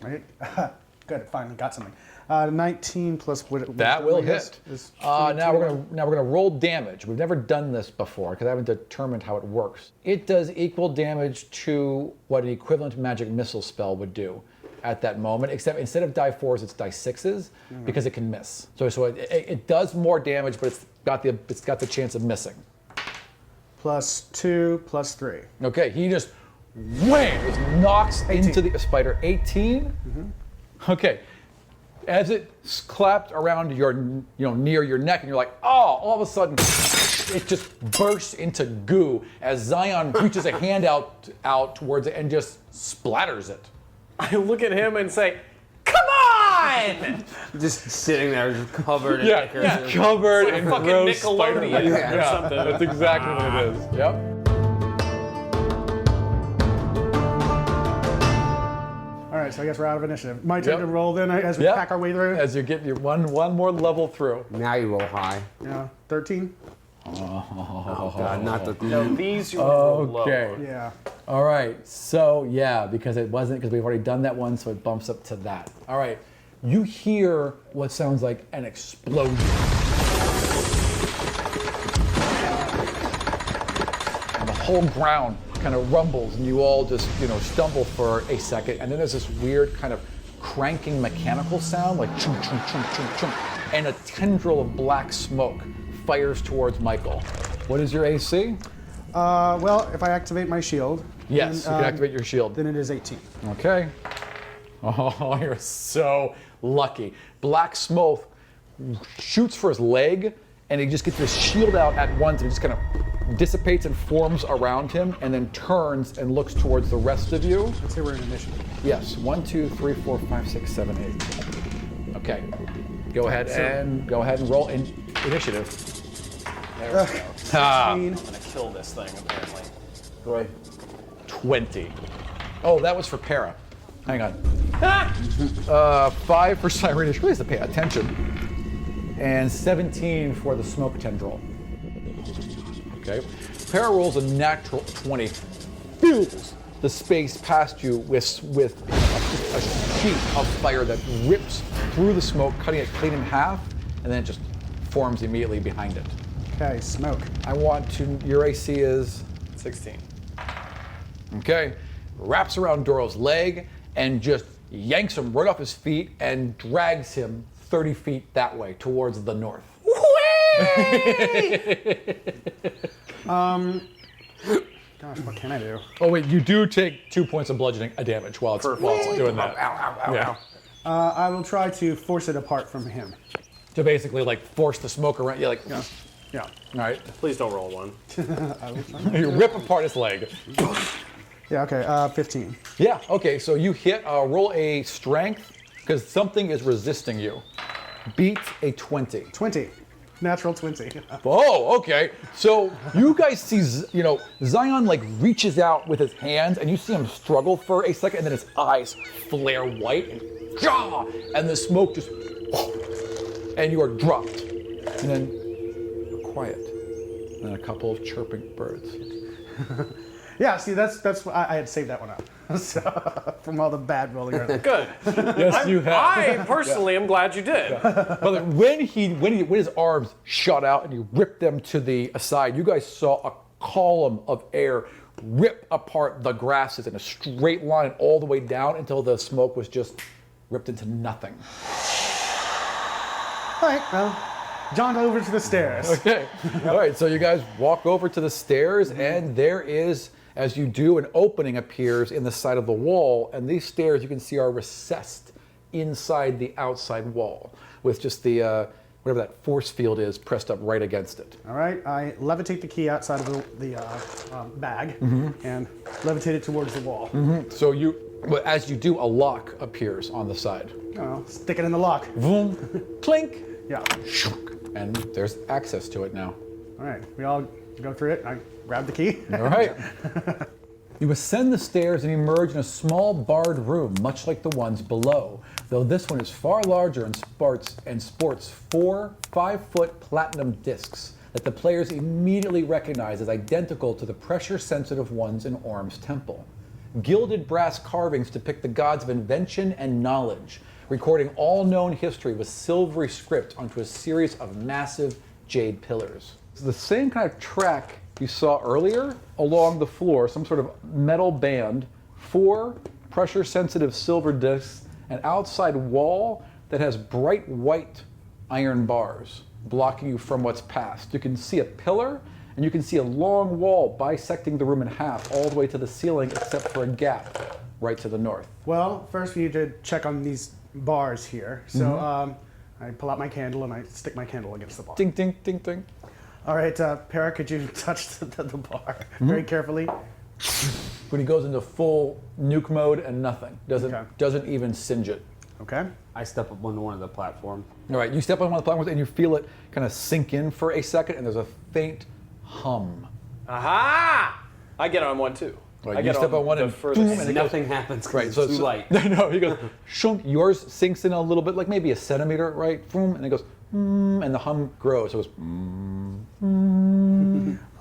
Right? Good, finally got something. 19 plus what? That will hit. Is Now we're gonna roll damage. We've never done this before because I haven't determined how it works. It does equal damage to what an equivalent magic missile spell would do at that moment, except instead of die 4s, it's die 6s because it can miss. So it does more damage, but it's got the chance of missing. plus 2 plus 3. Okay, he just wham, just knocks into the spider. 18. Okay. As it clapped around your, near your neck, and you're like, oh, all of a sudden, it just bursts into goo as Xion reaches a hand out towards it and just splatters it. I look at him and say, "Come on!" Just sitting there, just covered in ichor. Covered in Fucking gross spider Nickelodeon venom. or something. That's exactly what it is. Yep. All right, so I guess we're out of initiative. My turn Yep. to roll then as we Yep. pack our way through. As you get your one more level through. Now you roll high. Yeah, 13. Oh God, not the. No, these you roll low. Okay. Yeah. All right. So yeah, because we've already done that one, so it bumps up to that. All right. You hear what sounds like an explosion. And the whole ground kind of rumbles, and you all just stumble for a second, and then there's this weird kind of cranking mechanical sound, like chunk chunk chunk chunk chunk, and a tendril of black smoke fires towards Michael. What is your AC? Well, if I activate my shield. Yes, then, you can activate your shield. Then it is 18. Okay. Oh, you're so lucky. Black smoke shoots for his leg, and he just gets his shield out at once, and it just kind of dissipates and forms around him, and then turns and looks towards the rest of you. Let's say we're in initiative. Yes, 1, 2, 3, 4, 5, 6, 7, 8. Okay. Go ahead and roll initiative. There we go. Ah, I'm gonna kill this thing apparently. 20. Oh, that was for Para. Hang on. 5 for Cyrena. She really has to pay attention. And 17 for the smoke tendril. Okay. Para rolls a natural 20. Fills the space past you with a sheet of fire that rips through the smoke, cutting it clean in half, and then it just forms immediately behind it. Okay, smoke. Your AC is 16. okay. Wraps around Dorro's leg and just yanks him right off his feet and drags him 30 feet that way towards the north. Gosh, what can I do? Oh wait, you do take 2 points of bludgeoning damage while it's doing that. Yeah. I will try to force it apart from him. To basically like force the smoke around. Yeah, like. Yeah. All right. Please don't roll one. You rip apart his leg. Yeah. Okay. 15. Yeah. Okay. So you hit. Roll a strength because something is resisting you. Beat a 20. 20. Natural 20. Oh, okay. So you guys see, Xion like reaches out with his hands, and you see him struggle for a second, and then his eyes flare white, and the smoke just, and you are dropped, and then quiet, and a couple of chirping birds. Yeah. See, that's what I had saved that one up. So, from all the bad rolling around. Good. Yes, you have. I personally am glad you did. But when his arms shot out and he ripped them to the side, you guys saw a column of air rip apart the grasses in a straight line all the way down until the smoke was just ripped into nothing. All right. Well, jaunt over to the stairs. Okay. All right. So you guys walk over to the stairs, and there is, as you do, an opening appears in the side of the wall, and these stairs you can see are recessed inside the outside wall with just the whatever that force field is pressed up right against it. All right. I levitate the key outside of the bag and levitate it towards the wall. So as you do, a lock appears on the side. Oh, stick it in the lock. Boom, clink, Yeah. and there's access to it now. All right. We all go through it. I grab the key. All right. You ascend the stairs and emerge in a small barred room, much like the ones below, though this one is far larger and sports 4 5-foot platinum discs that the players immediately recognize as identical to the pressure-sensitive ones in Orm's temple. Gilded brass carvings depict the gods of invention and knowledge, recording all known history with silvery script onto a series of massive jade pillars. It's the same kind of track you saw earlier along the floor, some sort of metal band, 4 pressure-sensitive silver discs, an outside wall that has bright white iron bars blocking you from what's past. You can see a pillar, and you can see a long wall bisecting the room in half all the way to the ceiling except for a gap right to the north. Well, first we need to check on these bars here. So I pull out my candle and I stick my candle against the bar. Ding, ding, ding, ding. All right, Para, could you touch the bar very carefully? When he goes into full nuke mode and nothing. Doesn't even singe it. Okay. I step up on one of the platform. All right, you step on one of the platforms and you feel it kind of sink in for a second, and there's a faint hum. Aha! I get on one too. Right, I you get step on one and furthest. boom, and it Nothing goes, happens because right, it's so too light. No, he goes, shunk, yours sinks in a little bit, like maybe a centimeter, right? Boom, and it goes, and the hum grows. So it goes,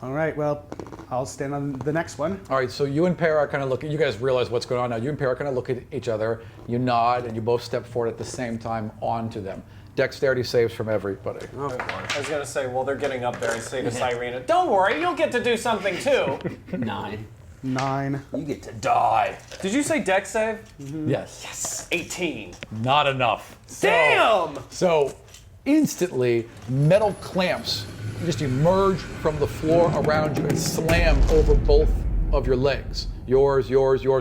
All right, well, I'll stand on the next one. All right, so you and Para kind of look, you guys realize what's going on now. You and Para kind of look at each other, you nod, and you both step forward at the same time onto them. Dexterity saves from everybody. Of course. I was gonna say, well, they're getting up there and say to Cyrena, "Don't worry, you'll get to do something too." 9. 9. You get to die. Did you say Dex save? Yes. Yes. 18. Not enough. Damn! So instantly, metal clamps just emerge from the floor around you and slam over both of your legs. Yours.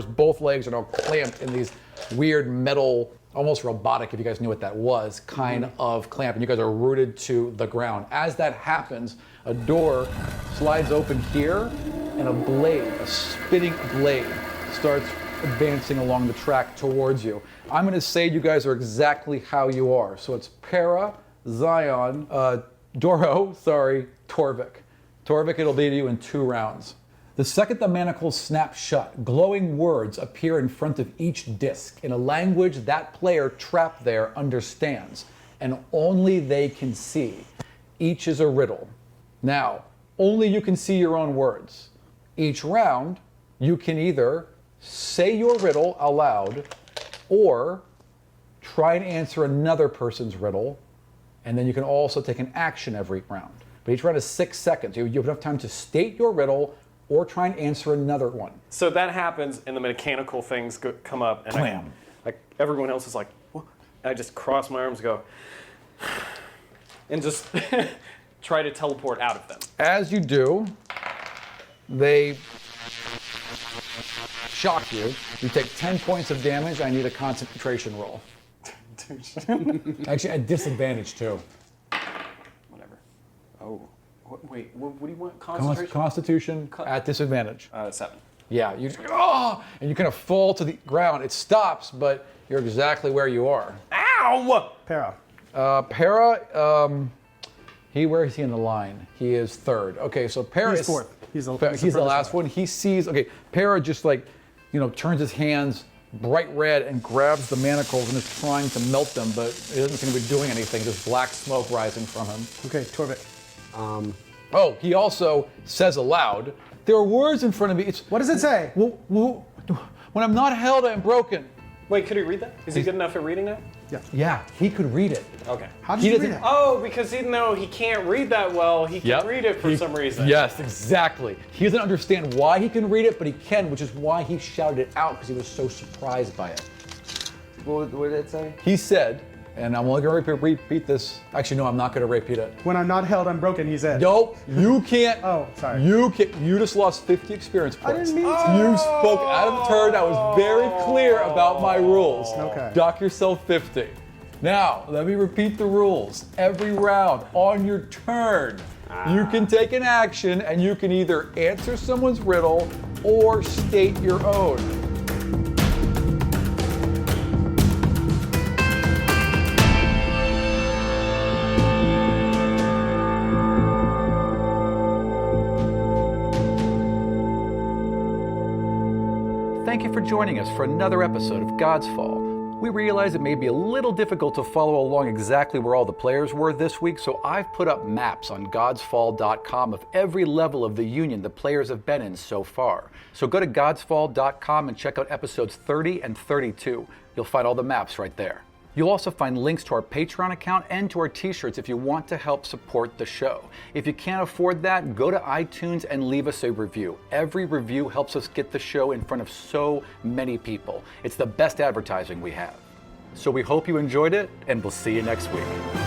Both legs are now clamped in these weird metal, almost robotic, if you guys knew what that was, kind of clamp. And you guys are rooted to the ground. As that happens, a door slides open here, and a spinning blade, starts advancing along the track towards you. I'm going to say you guys are exactly how you are. So it's Para, Xion, Dorro, Torrvic. Torrvic, it'll be to you in 2 rounds. The second the manacles snap shut, glowing words appear in front of each disc in a language that player trapped there understands, and only they can see. Each is a riddle. Now, only you can see your own words. Each round, you can either say your riddle aloud or try and answer another person's riddle, and then you can also take an action every round. But each round is 6 seconds. You have enough time to state your riddle or try and answer another one. So that happens, and the mechanical things come up, and Clam. everyone else is like, what? I just cross my arms, go, and just try to teleport out of them. As you do, they shock you. You take 10 points of damage. I need a concentration roll. Actually, at disadvantage too. Whatever. Oh, wait. What do you want? Concentration. Constitution at disadvantage. 7. Yeah, you just, and you kind of fall to the ground. It stops, but you're exactly where you are. Ow! Para. Para, where is he in the line? He is third. Okay, so Para He's is fourth. He's the last one. He sees, okay, Para just turns his hands bright red and grabs the manacles and is trying to melt them, but it doesn't seem to be doing anything. Just black smoke rising from him. Okay, Torvik. He also says aloud, there are words in front of me. What does it say? When I'm not held, I am broken. Wait, could he read that? Is he good enough at reading that? Yeah, he could read it. Okay. How did you read it? Oh, because even though he can't read that well, he can read it for some reason. Yes, exactly. He doesn't understand why he can read it, but he can, which is why he shouted it out, because he was so surprised by it. What did it say? He said, and I'm only going to repeat this. Actually, no, I'm not going to repeat it. When I'm not held, I'm broken, he said. Nope, you can't. Oh, sorry. You just lost 50 experience points. I didn't mean to. You spoke out of turn. I was very clear about my rules. Okay. Dock yourself 50. Now, let me repeat the rules. Every round, on your turn, you can take an action and you can either answer someone's riddle or state your own. Thank you for joining us for another episode of Godsfall. We realize it may be a little difficult to follow along exactly where all the players were this week, so I've put up maps on godsfall.com of every level of the Union the players have been in so far. So go to godsfall.com and check out episodes 30 and 32. You'll find all the maps right there. You'll also find links to our Patreon account and to our t-shirts if you want to help support the show. If you can't afford that, go to iTunes and leave us a review. Every review helps us get the show in front of so many people. It's the best advertising we have. So we hope you enjoyed it, and we'll see you next week.